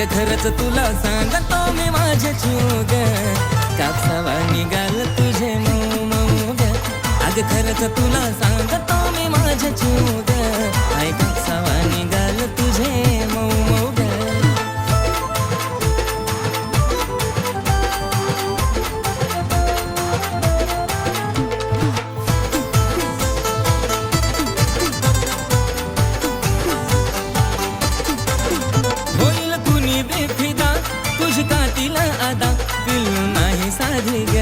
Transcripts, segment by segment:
अगं खरंच तुला सांगतो मी माझ्या चूग कापसावा निघाल तुझे मऊ मऊ ग. अगं खरंच तुला सांगतो मी माझ्या चूग आई कापसावा निघाल तुझे मऊ मऊ ग. होईल कुणी बेफिदा तुझी कातीला आदा पिल्लू नाही साधी ग.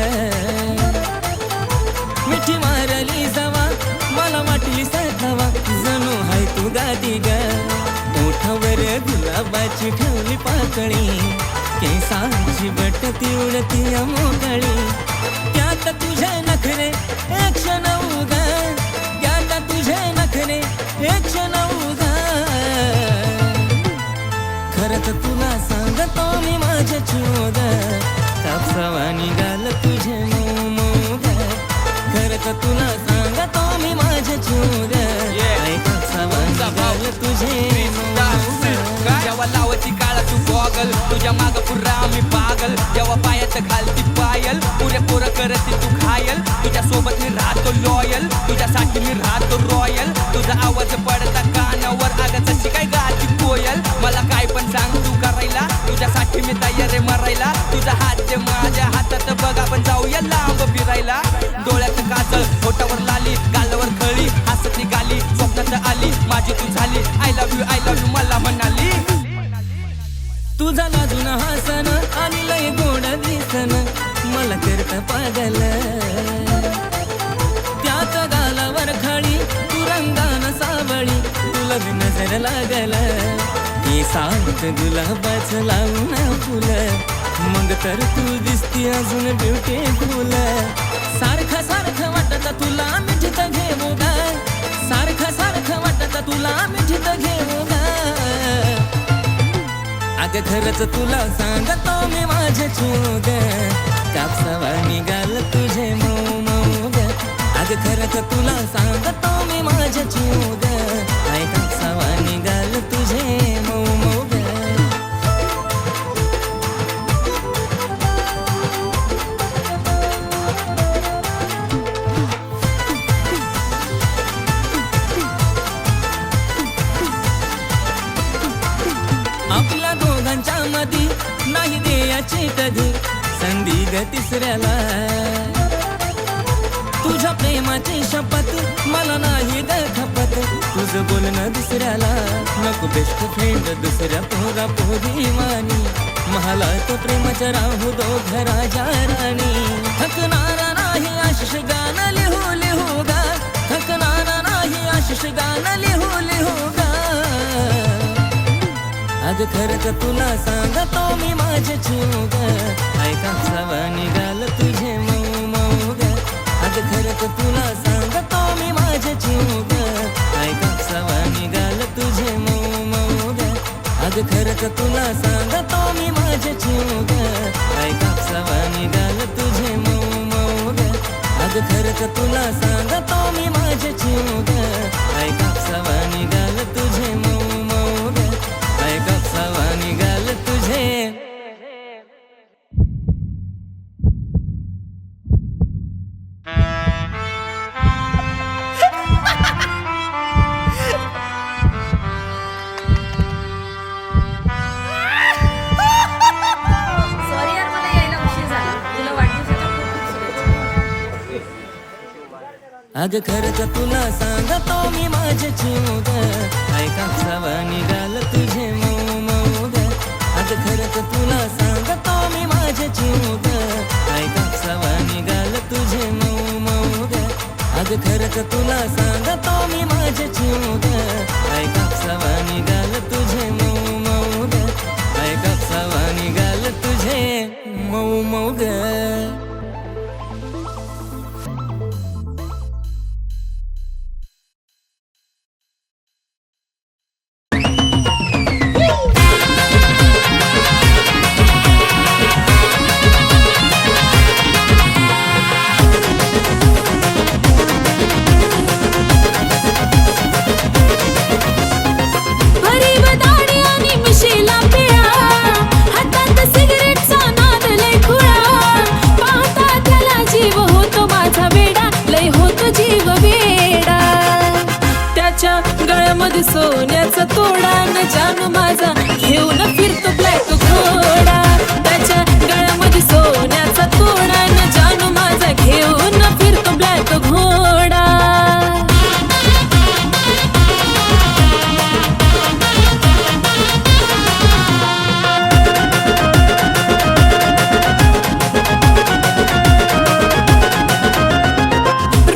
मिठी मारली जवा मला वाटली सखावा जणू हाय तू गादी ग. ओठावर गुलाबाची ठेवली पाकळी केसांची बट ती उडती मोकळी त्यात तुझे नखरे एक क्षण उगा त्यात तुझे नखरे एक क्षण उगा. खरंच तुला सांगतो मी माझ्या चूग कापसावा निघाल तुझे मऊ मऊ ग. खरंच तुला सांगतो मी माझ्या चूग आई कापसावा निघाल तुझे मऊ ग. जेव्हा लावायची काळा तू गॉगल तुझ्या माग पुरा आम्ही पागल जेव्हा पायात घालती पायल पुरे पोरं करते तू घायल तुझ्या सोबत मी राहतो लॉयल तुझ्यासाठी मी राहतो रॉयल तुझा आवाज पडता कानावर अगं तशी काय गाती कोयल मला काय पण सांग तू करायला तुझ्यासाठी मी तयार आहे मरायला तुझा हात ते माझ्या हातात बघ आपण जाऊया लांब फिरायला डोळ्यात काजळ होटावर लाली गालावर खळी हसती गाली स्वप्नात आली माझी तू झाली आय लव्ह यू मला म्हणाली. तुझा लाजून हसन आणि लय गोड दिसन मला करता पागल त्यात गालावर खळी तू रंगान सावळी तुला बी नजर लागल हे सांगत गुलाबाच लावून फुलं मग तर तू दिसती अजून ब्युटीफुल. सारखं सारखं वाटत तुला मिठीत घेऊ ग सारखं सारखं वाटत तुला मिठीत घेऊ ग. अगं खरंच तुला सांगतो मी माझ्या चूग कापसावा निघाल तुझे मऊ मऊ ग. अगं खरंच तुला सांगतो मी माझ्या चूग आई कापसावा निघाल तुझे मऊ मऊ ग. आपल्या दोघांच्या मधी नाही द्यायची कधी संधी ग तिसऱ्याला तुझ्या प्रेमाची शपथ मला नाही ग खपत तुझं बोलणं दुसऱ्याला नको बेस्ट फ्रेंड दुसऱ्या पोरा पोरी वाणी मला तो प्रेमाच्या राहू दो घराच्या राणी. थकणारा नाही आशिष गाणं लिहू लिहू गा थकणारा नाही आशिष गाणं लिहू लिहू गा. अगं खरंच तुला सांगतो मी माझ्या चूग आई कापसावा निघाल तुझे मऊ मऊ ग. अगं खरंच तुला सांगतो मी माझ्या चूग आई कापसावा निघाल तुझे मऊ मऊ ग. अगं खरंच तुला सांगतो मी माझ्या चूग आई कापसावा निघाल तुझे मऊ मऊ ग. अगं खरंच तुला सांगतो मी माझ्या चूग आई कापसावा निघाल तुझे मऊ मऊ ग. आई कापसावा निघाल तुझे. सॉरी यार मला यायला उशीर झाला तुला वाढदिवसाच्या खूप शुभेच्छा. अगं खरंच तुला सांगतो मी माझ्या चूग आई कापसावा निघाल तुझे मऊ मऊ ग. अगं खरंच तुला सांगतो मी माझ्या चूग आई कापसावा निघाल तुझे मऊ मऊ ग. अगं खरंच तुला सांगतो मी माझ्या चूग आई कापसावा निघाल तुझे मऊ मऊ ग. आई कापसावा निघाल तुझे मऊ मऊ ग. गळ्यामध्ये सोन्याचा तोडा न जानू माझा घेऊन फिरतो ब्लॅक घोडा. त्याच्या गळ्यामध्ये सोन्याचा तोडा न जानू माझा घेऊन फिरतो ब्लॅक घोडा.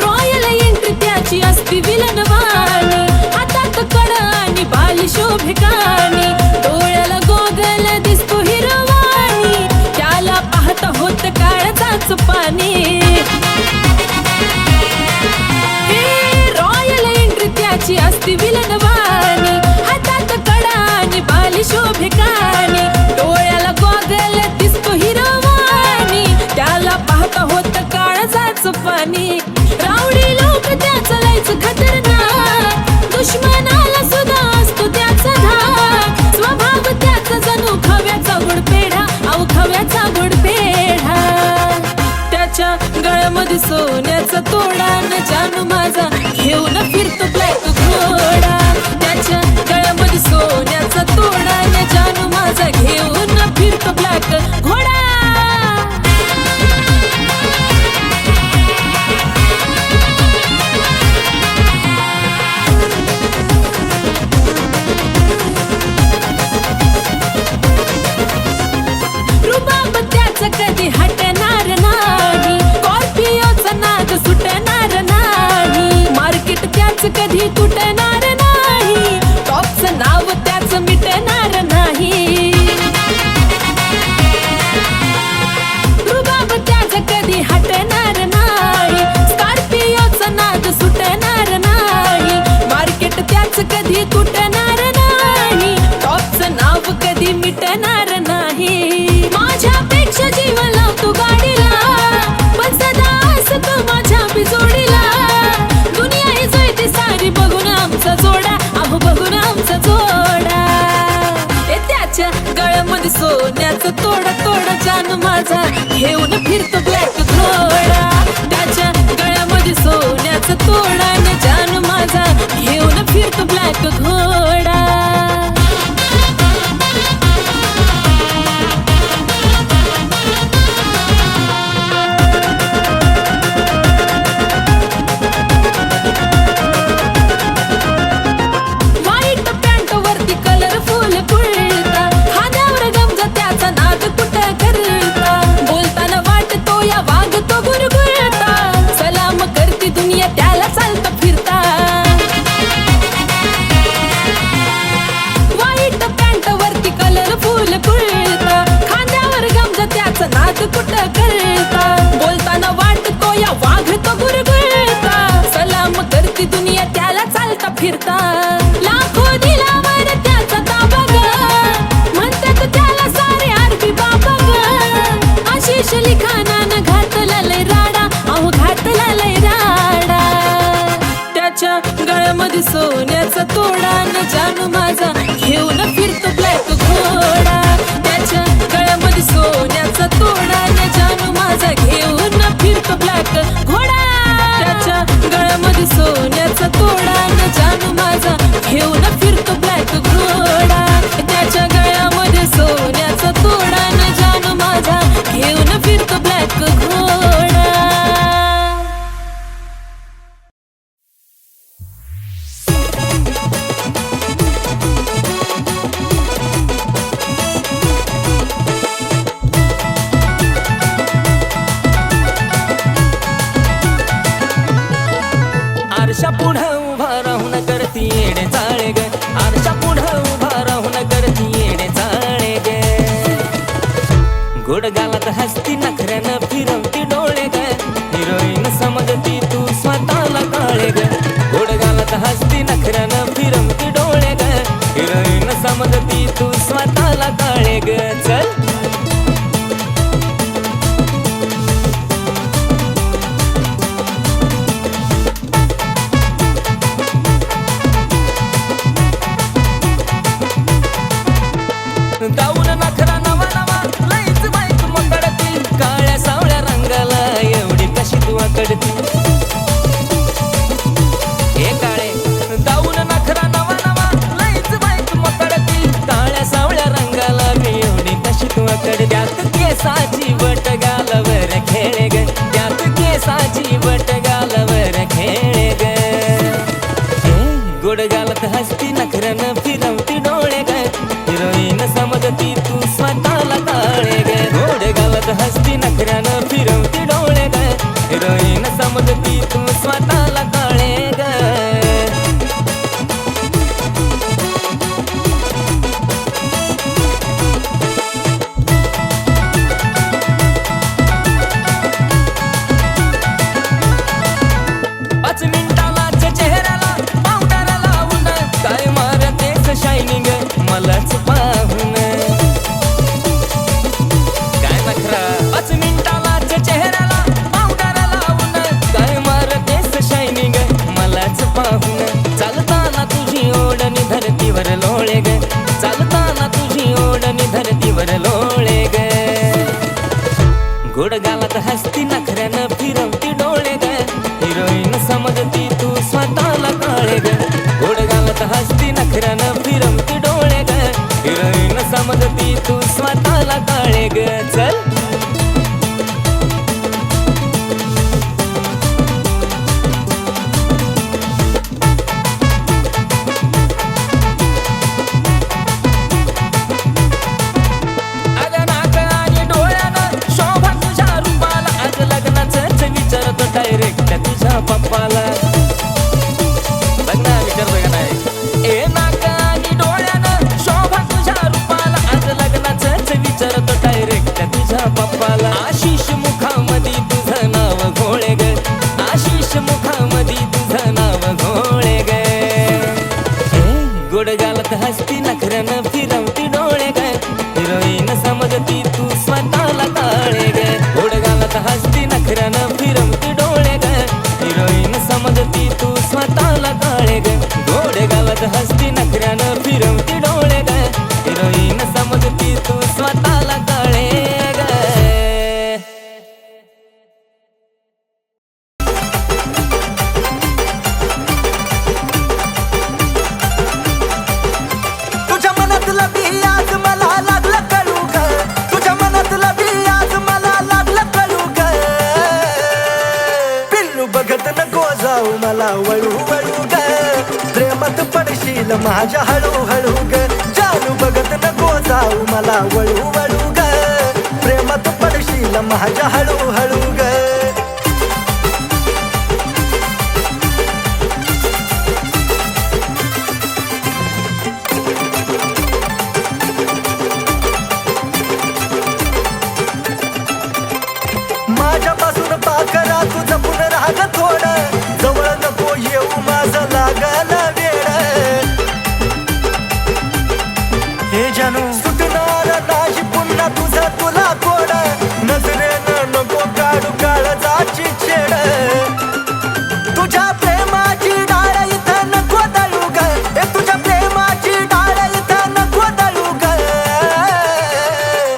रॉयल एंट्री त्याची असती विलनवाणी, हातात कडा आणि बाली शोभिकानी, डोळ्याला गोगल दिसतो हिरवाणी, त्याला पाहता होत काळजाच पाणी. रॉयल एंट्री त्याची असती विलनवाणी, हातात कडा आणि बाली शोभिकानी, डोळ्याला गोगल दिसतो हिरवाणी, त्याला पाहता होत काळजाच पाणी. रावडी लोक त्याचं लयच खतरनाक, दुश्मनाला सुद्धा असतो त्याचा धाक, स्वभाव त्याचा जणू खव्याचा गुडपेढा, अहो खव्याचा गुडपेढा. त्याच्या गळ्यामध्ये सोन्याचा तोडा न जानू माझा घेऊन फिरतो ब्लॅक घोडा. त्याच्या गळ्यामध्ये सोन्याचा तोडा न जानू माझा घेऊन फिरतो ब्लॅक घोडा. रुबाब त्याचा कधी हटणार नाही, स्कॉर्पिओचा नाद सुटणार नाही, मार्केट त्याच कधी तुटणार नाही, टॉपचं नाव त्याच मिटणार नाही. रुबाब त्याचा कधी हटणार नाही, स्कॉर्पिओचा नाद सुटणार नाही, मार्केट त्याच कधी तुटणार नाही, टॉपचं नाव कधी मिटणार नाही. माझ्यापेक्षा जीव लावतो गाडीला, पण सदा असतो माझ्या बिजोडीला, दुनिया ही जळते सारी बघून आमचा जोडा, अहो बघून आमचा जोडा. त्याच्या गळ्यामध्ये सोन्याचा तोडा तोडा जानू माझा घेऊन फिरतो ब्लॅक घोडा. त्याच्या गळ्यामध्ये सोन्याचा तोडा न जानू माझा घेऊन फिरतो ब्लॅक घोडा. व्हाईट पॅन्ट वरती कलरफुल कुर्ता, खांद्यावर गमजा त्याचा नाद कुठं करता, बोलताना वाटतो या वागतो गुरगुरता, सलाम करती दुनिया त्याला चालता फिरता. व्हाईट पॅन्ट वरती कलरफुल कुर्ता, खांद्यावर गमजा त्याचा नाद कुठं करता, बोलताना वाटतो या वागतो गुरगुरता, सलाम करती दुनिया त्याला चालता फिरता. लाखो दिलावर त्याचा ताबा ग, म्हणतात त्याला सारे आरबी बाबा ग, आशिष लिखाणानं घातला लय राडा, अहो घातला लय राडा. त्याच्या गळ्यामध्ये सोन्याचा तोडा न जानू माझा घेऊन फिरतो ब्लॅक घोडा. त्याच्या गळ्यामध्ये सोन्याचा तोडा न जानू माझा घेऊन फिरतो ब्लॅक घोडा. त्याच्या गळ्यामध्ये सोन्याचा तोडा न जानू माझा घेऊन फिरतो ब्लॅक घोडा. त्याच्या गळ्यामध्ये सोन्याचा तोडा न जानू माझा घेऊन फिरतो ब्लॅक घोडा. आरशा पुढं उभा राहून करती येडे चाळे ग, आरशा पुढं उभा राहून करती येडे चाळे ग. गोड गालात हसती नखऱ्यानं फिरवती डोळे ग, हिरोईन समजती तू स्वतःला काळे ग. गोड गालात हसती नखऱ्यानं फिरवती डोळे ग, हिरोईन समजती तू स्वतःला काळे ग. चल हसती नखऱ्यानं फिरवती डोळे ग हिरोईन समजती तू स्वतःला काळे ग गोड गालात हसती नखऱ्यानं फिरवती डोळे ग हिरोईन समजती तू स्वतःला काळे ग पाच मिनिटालाच चेहऱ्याला पावडर लावून काय मारतेस शायनिंग मलाच पाहून काय नखरा पाच मिनिटालाच चेहऱ्याला पावडर लावून काय मारतेस शायनिंग मलाच पाहून चालताना तुझी ओढणी धरतीवर लोळे ग चालताना तुझी ओढणी धरतीवर लोळे ग गोड गालात हसती नखऱ्यानं फिरवती डोळे ग हिरोईन समजती तू स्वतःला काळे ग गोड गालात हसती नखऱ्यानं फिरवती डोळे ग हिरोईन समजती तू स्वतःला काळे ग चल अगं नाक आणि डोळ्यानं शोभा तुझ्या रूपाला आज लग्नाचंच विचारतो डायरेक्ट तुझ्या पप्पाला बघ ना विचारतोय का नाही ए नाक आणि डोळ्यानं शोभा तुझ्या रूपाला आज लग्नाचंच विचारतो डायरेक्ट तुझ्या पप्पाला आशिष मुखामध्ये तुझं नाव घोळे ग आशिष मुखामध्ये तुझं नाव घोळे ग गोड गालात हसती नखऱ्यानं फिरवती डोळे ग हिरोईन समजती तू स्वतःला काळे ग गोड गालात हसती नखऱ्यानं फिरवती डोळे ग हिरोईन समजती तू स्वतःला काळे ग गोड गालात हसती नखऱ्यानं फिरवती डोळे ग हिरोईन समजती तू स्वतःला काळे ग तुझ्या मनातला बी आज मला लागलं कळू ग तुझ्या मनातला बी आज मला लागलं कळू ग पिल्लू बघत नको जाऊ मला वळू वळू ग प्रेमात पडशील माझ्या हळू हळू ग जानू बघत नको जाऊ मला वळू वळू ग प्रेमात पडशील माझ्या हळू हळू ग माझ्यापासून पाकरा तुझं पुनराग थोडं जवळ नको येऊ माझं लागल वेळ हे जानू सुटणार नाही पुन्हा तुझं तुला कोड नजरेनं नको काढू काळजाची छेड तुझ्या प्रेमाची डाळ इथं नको दळू ग ए तुझ्या प्रेमाची डाळ इथं नको दळू ग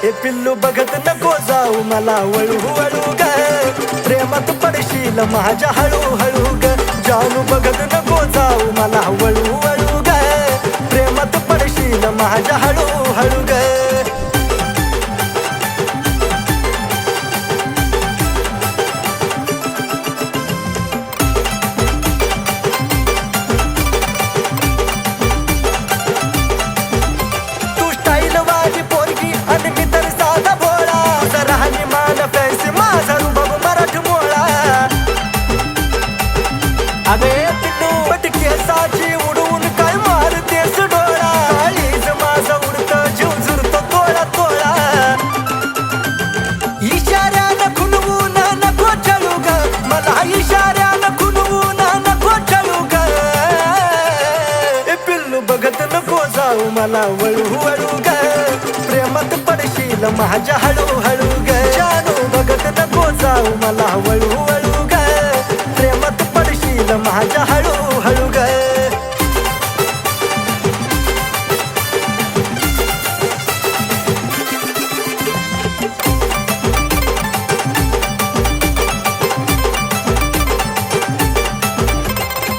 ए पिल्लू बघत नको जाऊ मला वळू वळू ग प्रेमात पडशील माझ्या हळू हळू ग जानू बघत नको जाऊ मला वळू वळू ग प्रेमात पडशील माझ्या हळू हळू ग तू स्टाईल वाली पोरगी आणि मी तर साधा भोळा जरा मान फॅन्सी माझा रुबाब मराठमोळा अगे पिल्लू पटकेसाची उडवून काय मारतेस डोळा आलीच माझा उडतं जीव जुरतो तोळा तोळा इशाऱ्यानं खुणवून नको चळू ग मला इशाऱ्यानं खुणवून नको चळू ग ए पिल्लू बघत नको जाऊ मला वळू वळू ग प्रेमात पडशील माझ्या हळू हळू ग जानू बघत नको जाऊ मला वळू वळू ग प्रेमात पडशील माझ्या हळू हळू ग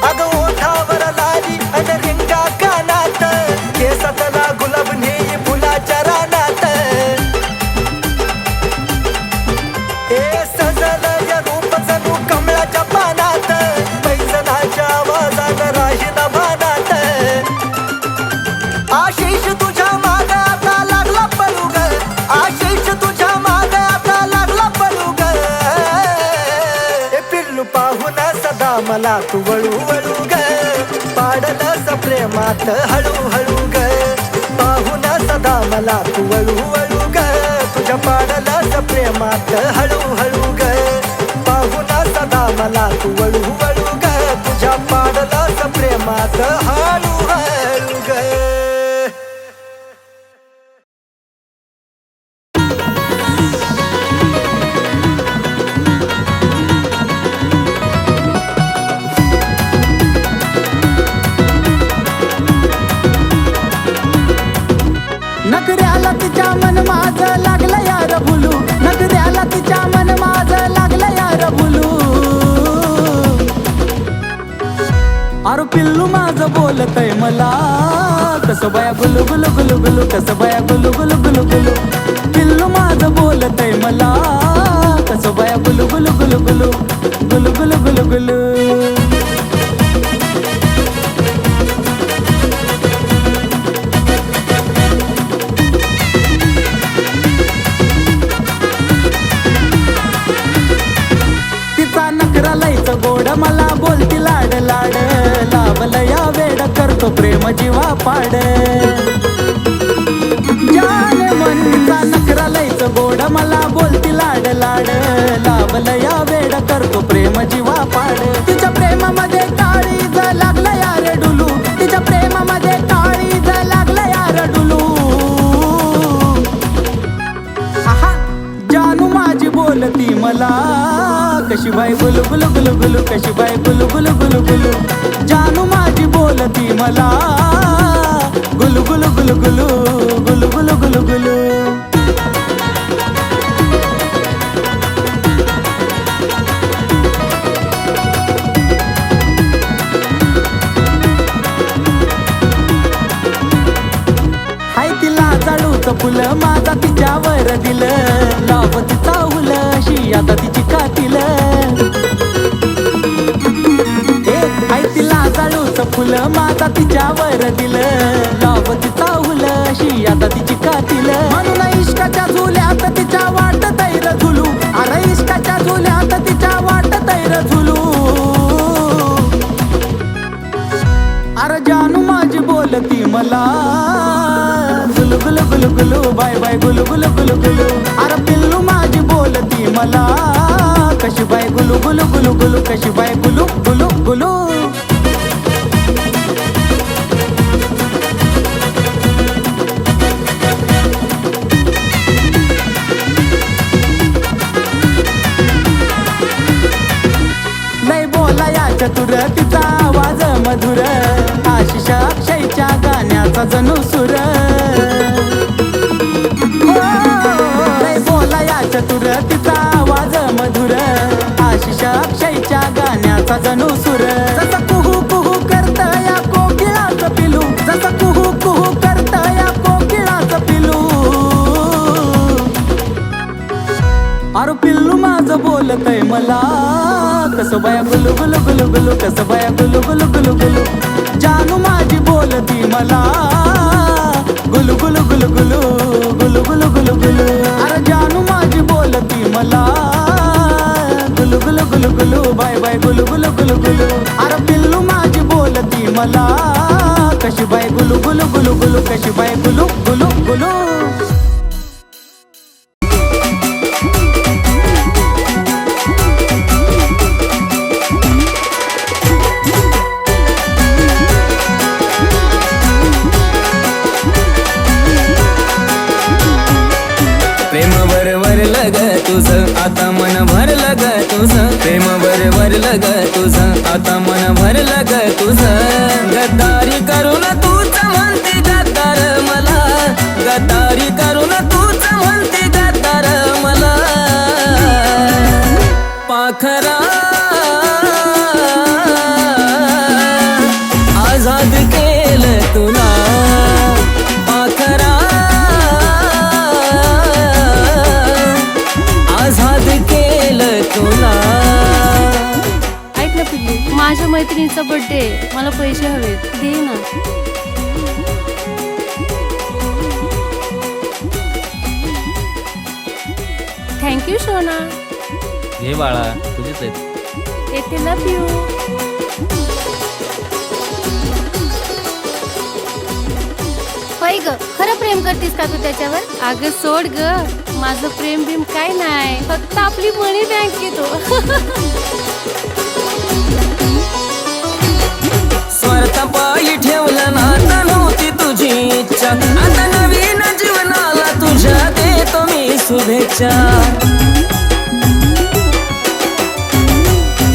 अगं ओठावर लाली आणि रिंगा कानात केसातला गुलाब नेई फुलाच्या रानात ए सजल या रूप जणू कमळाच्या पानात पैजनाच्या आशिष तुझ्या मागे आता लागला पळू ग आशिष तुझ्या मागे आता लागला पळू ग ए पिल्लू पाहून सदा मला तू वळू वळू ग पाडलंस प्रेमात हळूहळू ग पाहून सदा मला तू वळू वळू ग तुझ्या पाडलंस प्रेमात हळूहळू ग पाहून सदा मला तू वळू वळू ग तुझ्या पाडलंस प्रेमात हळूहळू ग नखऱ्याला तिच्या मन माझं लागलं यार भुलू नखऱ्याला तिच्या मन माझं लागलं यार भुलू अरे पिल्लू माझं बोलतय मला कसं बाया गुलू गुलू गुलू गुलू कसं बाया गुलू गुलू गुलू गुलू पिल्लू माझं बोलतय मला कसं बाया गुलू गुलू गुलू गुलू गुलू गुलू गुलू गुलू गोड मला बोलती लाड लाड लावलं या वेड करतो प्रेम जीवा पाड जान मनचा नखरा लयच गोड मला बोलती लाड लाड लावलं या वेड करतो प्रेम जीवा पाड तिच्या प्रेमामध्ये काळीज लागलं यार डुलू तिच्या प्रेमामध्ये काळीज लागलं यार डुलू आहा जानू माझी बोलती मला कशी बाई गुलू गुलू गुलू गुलू कशी बाई गुलू गुलू गुलू गुलू जानू माझी बोलती मला गुलू गुलू गुलू गुलू गुलू गुलू गुलू गुलू हाय तिला जाळूचं फुलं माझा तिच्यावर दिलं लाव तिचा हुल अशी आता तिची कातील हाय तिला जाळूचं फुलं माझा तिच्यावर दिलं लाव तिचा हुल अशी आता तिची कातील म्हणून इश्काच्या झुल्यात तिच्या वाट तैर झुलू अरे इश्काच्या झुल्यात तिच्या वाट तैर झुलू अरे जानू माझी बोलती मला गुलू गुलू गुलू गुलू बाय बाय गुलू गुलू गुलू गुलू अरे पिल्लू माझी बोलती मला कशी बाय गुलू गुलू गुलू गुलू कशी बाय गुलू गुलू गुलू लय बोला या चतुर तिचा आवाज मधुर आशिष अक्षयच्या गाण्याचा जणू सुर लय बोला या चतुर तिचा आवाज मधुर आशिष अक्षयच्या गाण्याचा जणू सुर जसं कुहू कुहू करत या कोकिळाचं पिलू जसं कुहू कुहू करत या कोकिळाचं पिलू अरे पिल्लू माझं बोलतय मला कसं बाया गुलू गुलू गुलू गुलू कसं बाया गुलू गुलू गुलू गुलू जानू माझी बोलती मला गुलू गुलू गुलू गुलू गुलू गुलू गुलू गुलू अरे जानू माझी बोलती मला गुलू गुलू गुलू गुलू बाय बाय गुलू गुलू गुलू गुलू अरे पिल्लू माझी बोलती मला कशी बाय गुलू गुलू गुलू गुलू कशी बाय गुलू गुलू गुलू तुझं आता मन भरलं ग तुझं प्रेम भरलं ग तुझं आता मन भरलं ग तुझं गद्दारी करून तूच म्हणते गद्दार मला गद्दारी करून तूच म्हणते गद्दार मला पाखरा आझाद केलं तुला पाखरा आझाद केलं तुला. ऐक ना पिल्लू, माझ्या मैत्रिणीचा बर्थडे, मला पैसे हवेत, दे ना. थँक्यू शोना. घे बाळा, तुझेच आहेत. येते लव यू. होय ग, खरं प्रेम करतीस का तू त्याच्यावर? अगं सोड ग, माझं प्रेम बिम काय नाही, फक्त आपली मनी बँक येतो. स्वार्थापायी ठेवलं नातं नव्हती तुझी इच्छा, आता नवीन जीवनाला तुझ्या देतो मी शुभेच्छा.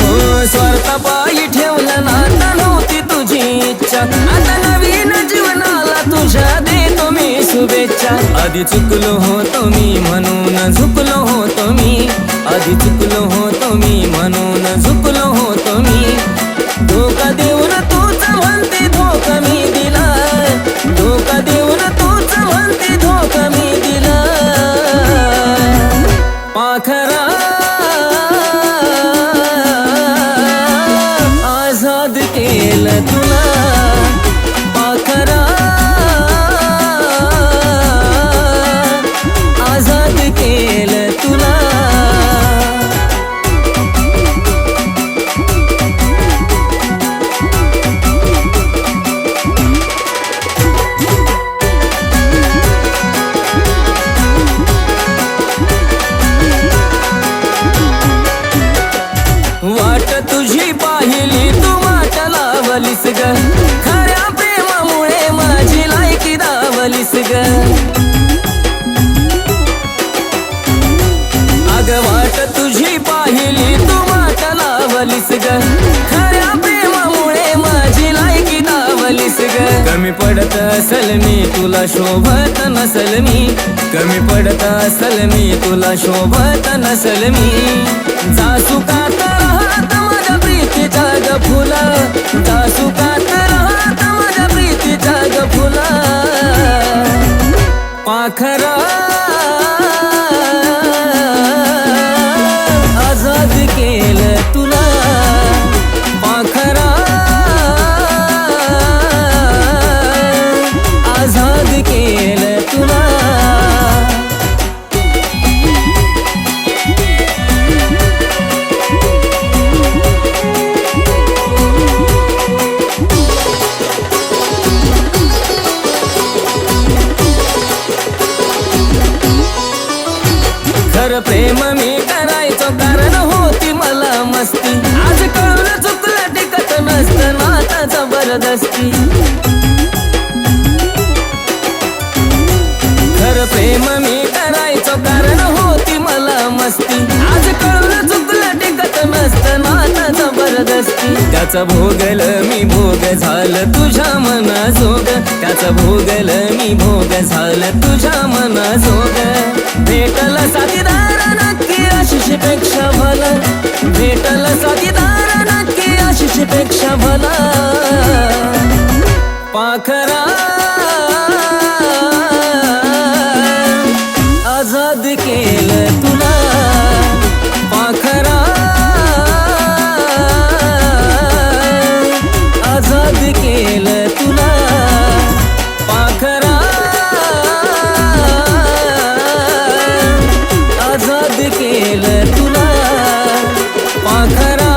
हो, स्वार्थापायी ठेवलं नातं नव्हती तुझी इच्छा, आता नवीन जीवनाला तुझ्या देतो मी शुभेच्छा. आधी चुकलो होतो मी म्हणून झुकलो होतो मी, आधी चुकलो होतो मी म्हणून झुकलो होतो मी. धोका देऊन तूच म्हणते धोका मी दिला, धोका देऊन तूच म्हणते धोका मी दिला. पाखरा आझाद केलं तुला, पाखरा आझाद केलं तुला. वाट तुझी पाहिली तू वाट लावलीस ग, खऱ्या प्रेमामुळे माझी लायकी दावलीस ग. अग वाट तुझी पाहिली तू वाट लावलीस ग, खऱ्या प्रेमामुळे माझी लायकी दावलीस ग. कमी पडत असल मी तुला शोभत नसल मी, कमी पडत असल मी तुला शोभत नसल मी. जासुकात राहत माझ्या प्रीतीच्या ग फुला, जासुकात राहत माझ्या प्रीतीच्या ग फुला. पाखरा आझाद केलं तुला, पाखरा आझाद केलं तुला. खरं प्रेम मी करायचो कारण होती मला मस्ती, आज कळलं चुकलं टिकत नसतं नाता जबरदस्ती. खरं प्रेम मी करायचो कारण होती मला मस्ती, आज कळलं चुकलं टिकत नसतं नाता जबरदस्ती. त्याचा भोगल मी भोग झालं तुझ्या मनाजोग, त्याचा भोगल मी भोग झालं तुझ्या मनाजोग. भेटल साथीदार नक्की आशिष पेक्षा भला, भेटल साथीदार नक्की आशिष पेक्षा भला. पाखरा आझाद केलं तुला, पाखरा आझाद केलं तुला, पाखरा आझाद केलं तुला, पाखरा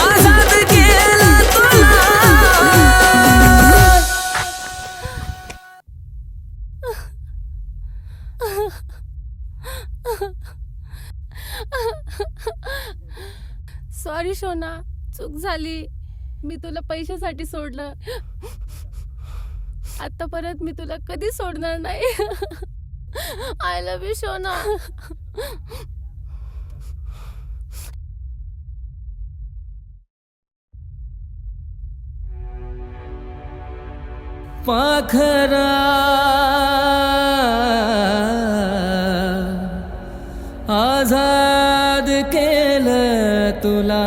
आझाद केलं तुला. सॉरी शोना, चूक झाली. मी तुला पैशासाठी सोडलं, आता परत मी तुला कधी सोडणार नाही. आय लव्ह यू शोना. पाखरा आझाद केलं तुला.